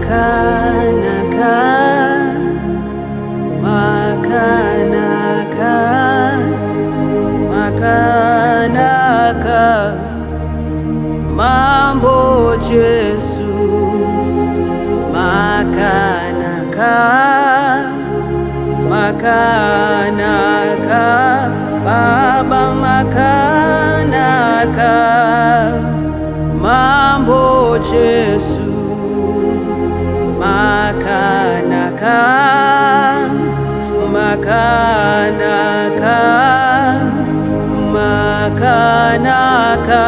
makanaka, makanaka, makanaka, mambo Jesu, makanaka, makanaka, Baba makanaka, mambo Jesu, makanaka, makanaka, makanaka,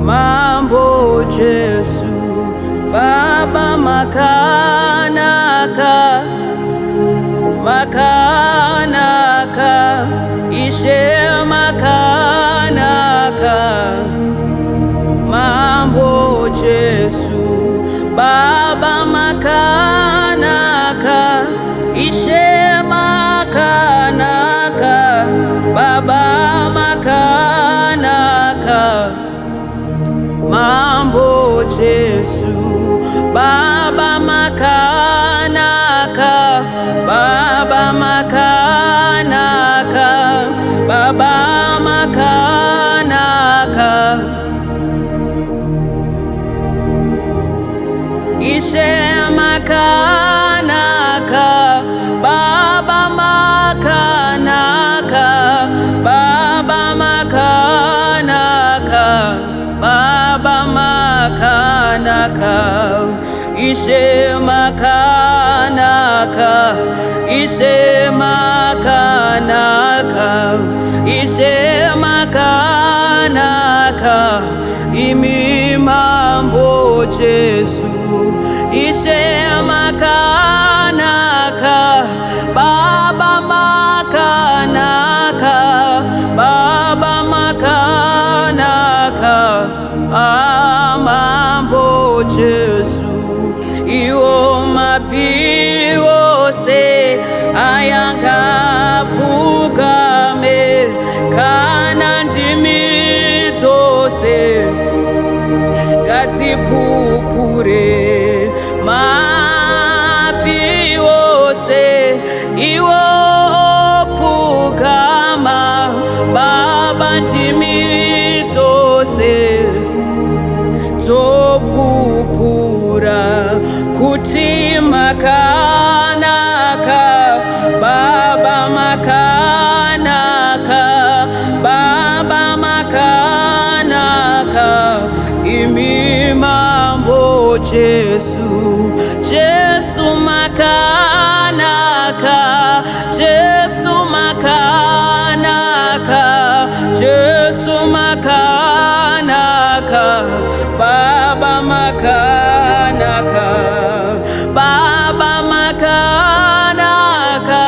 mambo Jesu, Baba makanaka, makanaka, ishe makanaka, mambo Jesu, Baba makanaka, ishe makanaka, Baba makanaka, mambo Jesu, Baba makanaka, Baba makanaka, Baba makanaka, ishe makanaka, Baba makanaka, Baba makanaka, Baba makanaka, ishe makanaka, ishe makanaka, ishe makanaka, imi mambo Jesu, ishe makanaka, Baba makanaka, Baba makanaka, mambo Jesu, iwo maviwo se ayangapfukame kana ndimi dzose ngadzipupure maviwo se iwo opfukama Baba ndimi dzose dzopupura kuti makanaka, Baba makanaka, Baba makanaka, imi mambo Jesu, Jesu makanaka, Jesu makanaka, Jesu makanaka, Baba makanaka, Baba makanaka,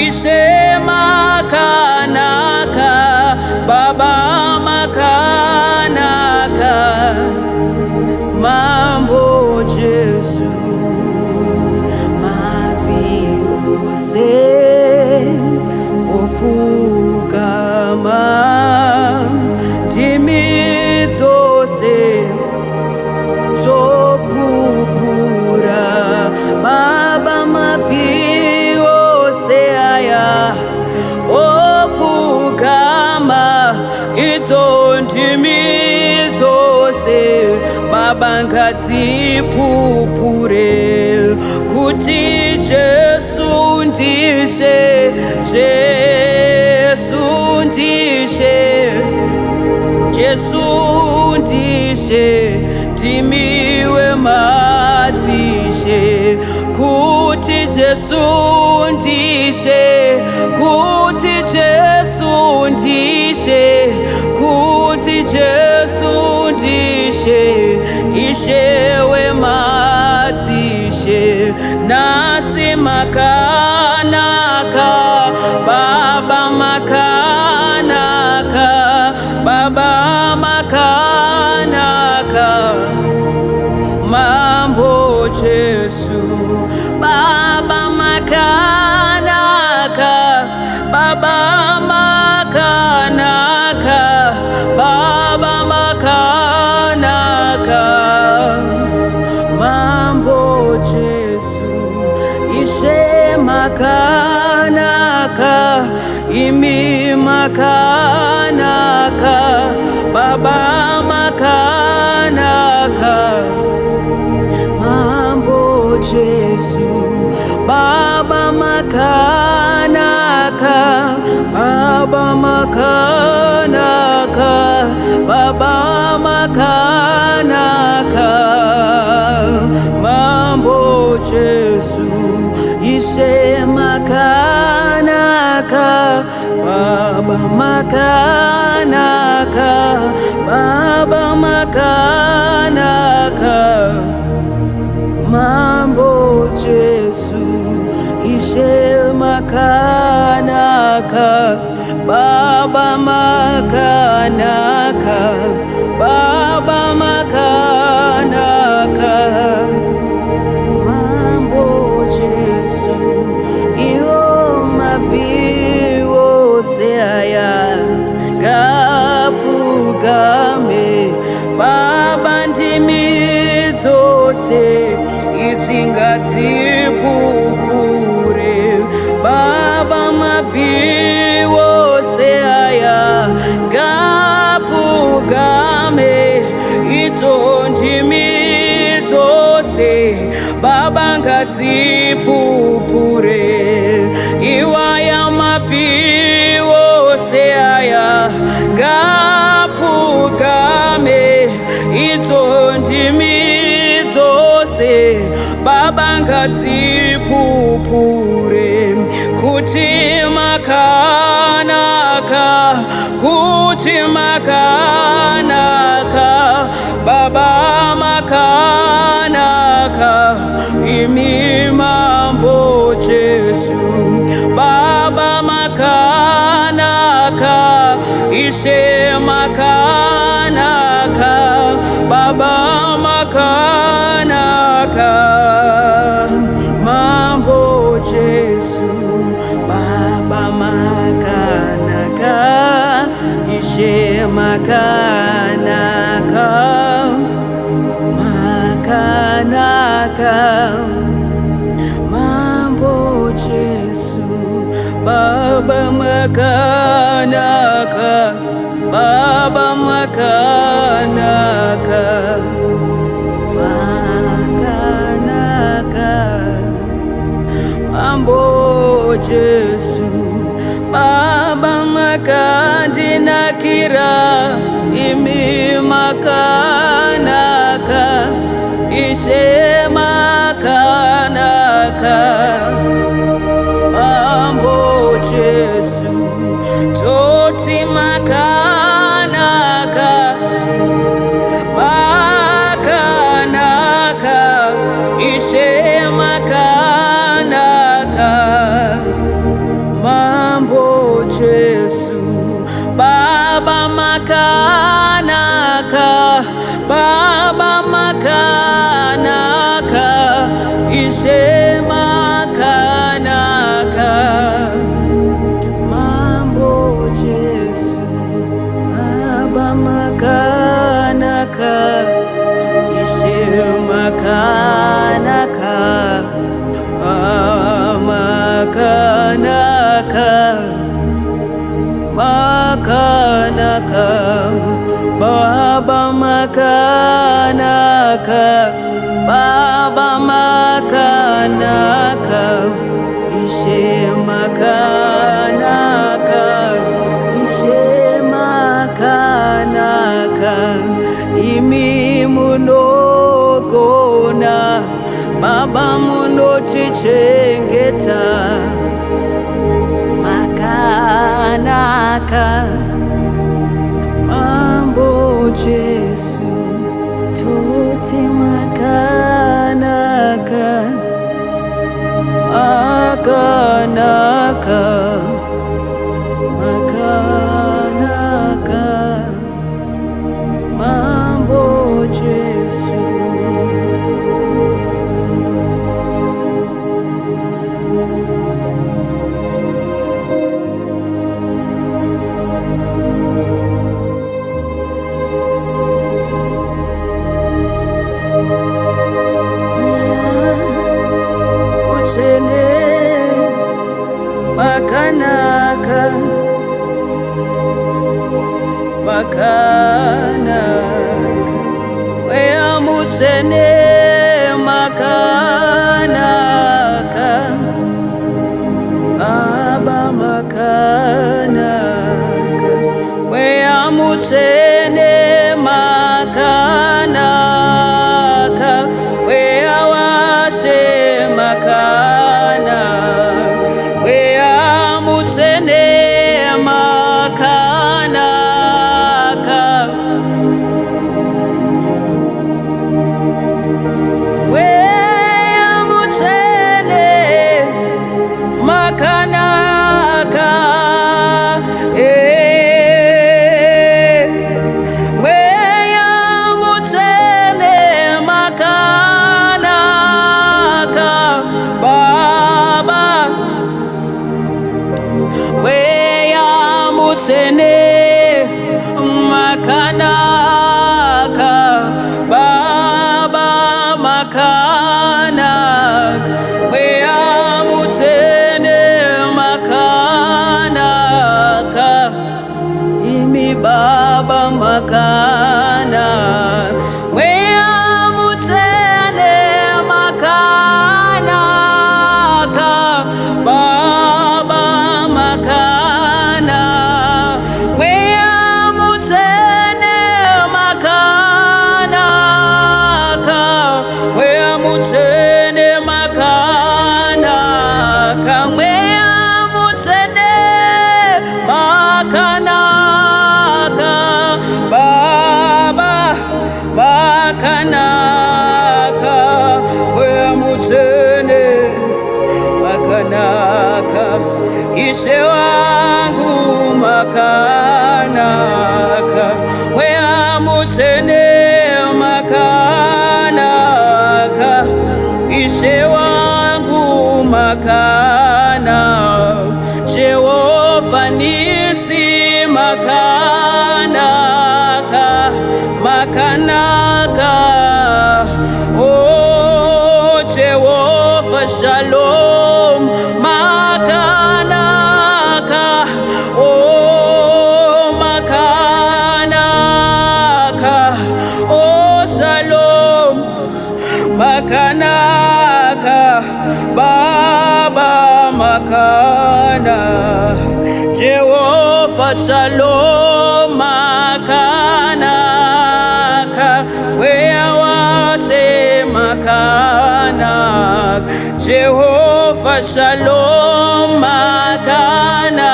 ishe makanaka, Baba makanaka, mambo Jesu, maviose ofukama ndimi dzose dzopupura Baba maviose aya ofukama idzo ndimi dzose Baba ngadzipupure kuti Jesu ndishe, Jesu ndishe, Jesu ndishe, ndimiwe madzishe kuti Jesu ndishe, kuti Jesu ndishe, kuti Jesu ndishe, ishewe madzishe nasi makanaka, Baba makanaka, Baba makanaka, mambo Jesu, Baba makanaka, Baba makanaka, Baba makanaka, makanaka, imi makanaka, Baba makanaka, mambo Jesu, Baba makanaka, Baba makanaka, Baba makanaka, mambo Jesu, ishe makanaka, Baba makanaka, Baba makanaka, mambo Jesu, ishe makanaka, Baba makanaka, Baba makanaka, mambo Jesu, iyo maviwo seaya gafugame, Baba ndimi dzose idzingadzipupure, Baba maviwo seaya gafugame, idzo ndimi dzose Baba ngadzipupure, iwaya maviwo seaya gafugame, idzo ndimi dzose Baba ngadzipupure, kuti makanaka, kuti makanaka, Baba makanaka, imi mambo Jesu, Baba makanaka, ishe makanaka, Baba makanaka, mambo Jesu, Baba makanaka, ishe makanaka, makanaka, mambo Jesu, Baba makanaka, Baba makanaka, makanaka, mambo Jesu, Baba makandinakira, imi makanaka, ishe makanaka, mambo Jesu, toti makanaka, makanaka, ishe makanaka, mambo Jesu, Baba makanaka, Baba makanaka, ishe makanaka, mambo Jesu, Baba makanaka, ishe makanaka, makanaka, makanaka, Baba makanaka, Baba makanaka, ishe makanaka, ishe makanaka, imi munogona, Baba munotichengeta, makanaka, mambo Jesu, toti makanaka, makanaka, makanaka, mambo Jesu. mutene makanaka Baba makanaka Wea mutene makanaka Wea wase makana Wea mutene makanaka Wea mutene makanaka Mutene makanaka Baba makanaka Wea mutene makanaka Imi Baba makana Wea mutene makanaka Baba makana Makanaka, wea mutene makanaka, Ise wangu makanaka, wea mutene makanaka, Ise wangu makana, Jehova nisi makanaka, makanaka, oh Jehovah Shalom, makanaka, oh makanaka, oh Shalom, makanaka, Baba makana, Jehovah Shalom, makanaka, wea wase makanak, Jehovah Shalom makanaka,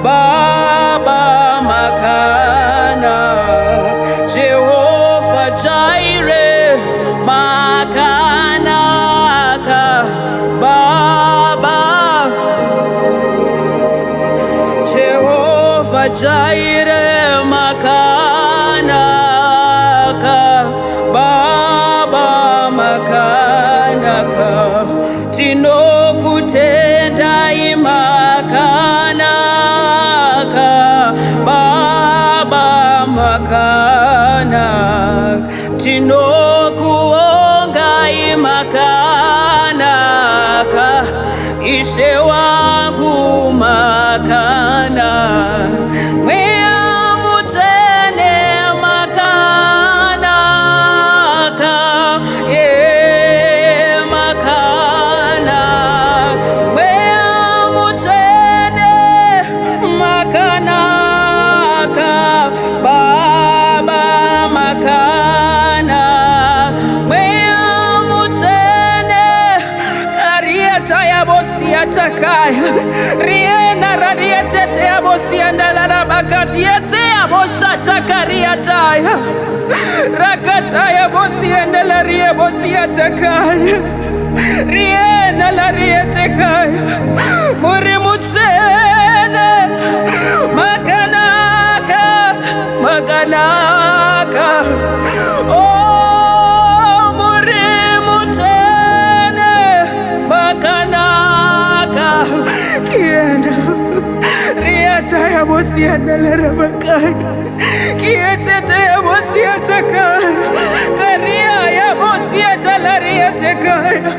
Baba makanak, Jehovah Jireh makanaka, Baba Jehovah Jireh makanaka, Baba makanaka, Tino kutenda imakanaka, Baba makanak, Tino kuonga imakanaka, Ise wangu makana, wea mutene makanaka, makana, wea mutene makanaka, Baba makana, wea mutene karieta ya bosi atakaya riena radietete ya bosi andala bakati yete ya bosha takaria taya rakata ya bosi andala rie bosi atakaya riena la rietekaya muri mutene makanaka makanaka oh muri mutene makanaka kienda riata ya bosi andala bakaya kietete ya bosi atakaya karia ya bosi atalaria tekaya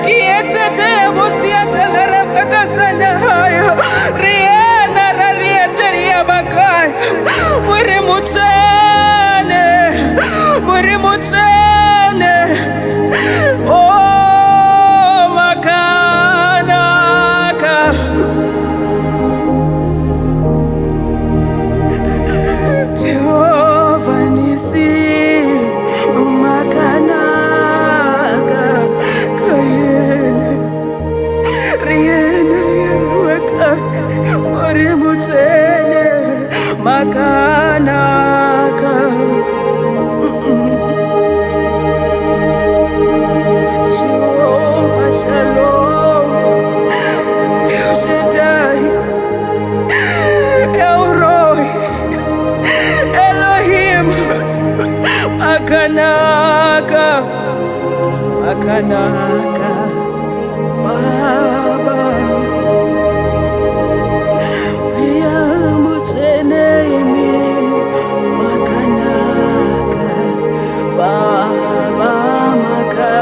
kietete ya bosi atalara bakasanda haya riena raria teria bakaya muri mutene mutsene, oh makanaka. Jehovah Nisi, makanaka kayene, riene rierweka, ori mutsene, makanaka. Jehovah Shalom, El Shaddai, El Roi, Elohim, makanaka, makanaka, Baba, ya mutsene imi, makanaka, Baba, makanaka.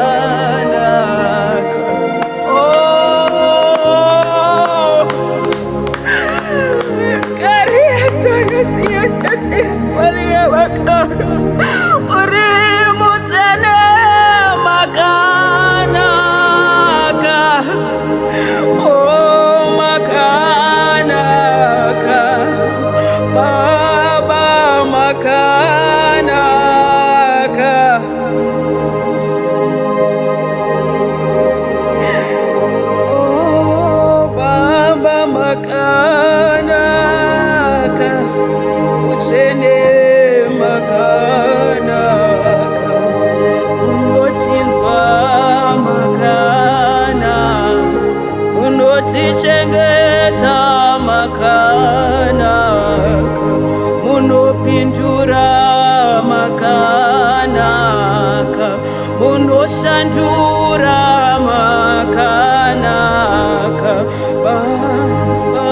Oh, kariata yasiatete walia waka, uri mutsene makanaka. Oh, makanaka, Baba, makanaka. Oh, Baba, makanaka, mutsene makanaka, unotinzwa makana, unotichengeta makanaka, munopindura makanaka, munoshandura makanaka, Baba,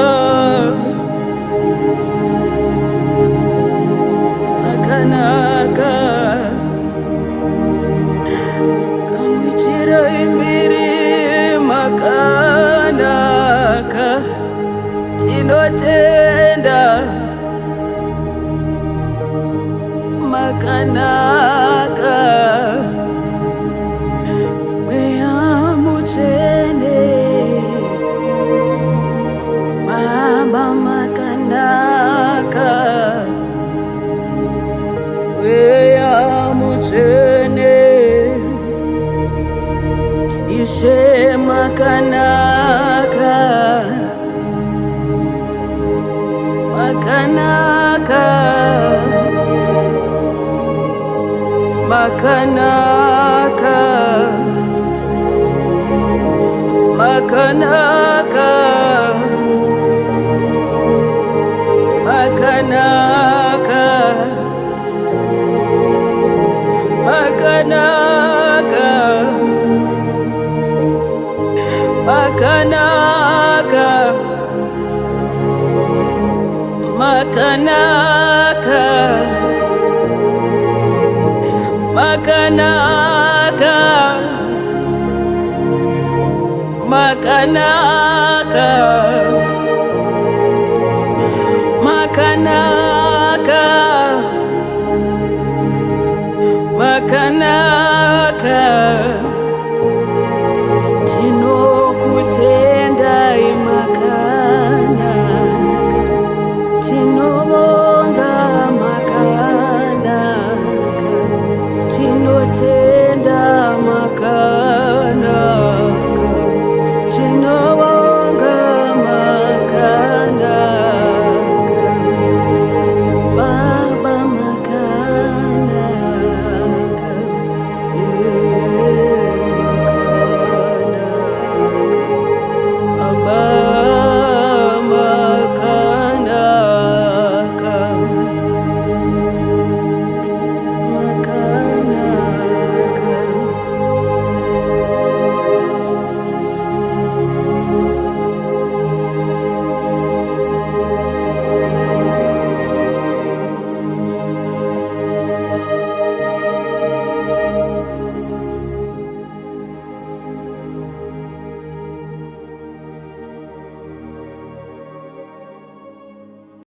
makanaka, kamuchira imbiri makanaka, tinotenda makanaka, mweya mutsvene, Baba makanaka, mweya mutsvene, Ishe makanaka, makanaka, makanaka, makanaka, makanaka, makanaka, makanaka, makanaka, makanaka, makanaka, makanaka, makanaka, tinokutendai makanaka, tinobonga makanaka, tinote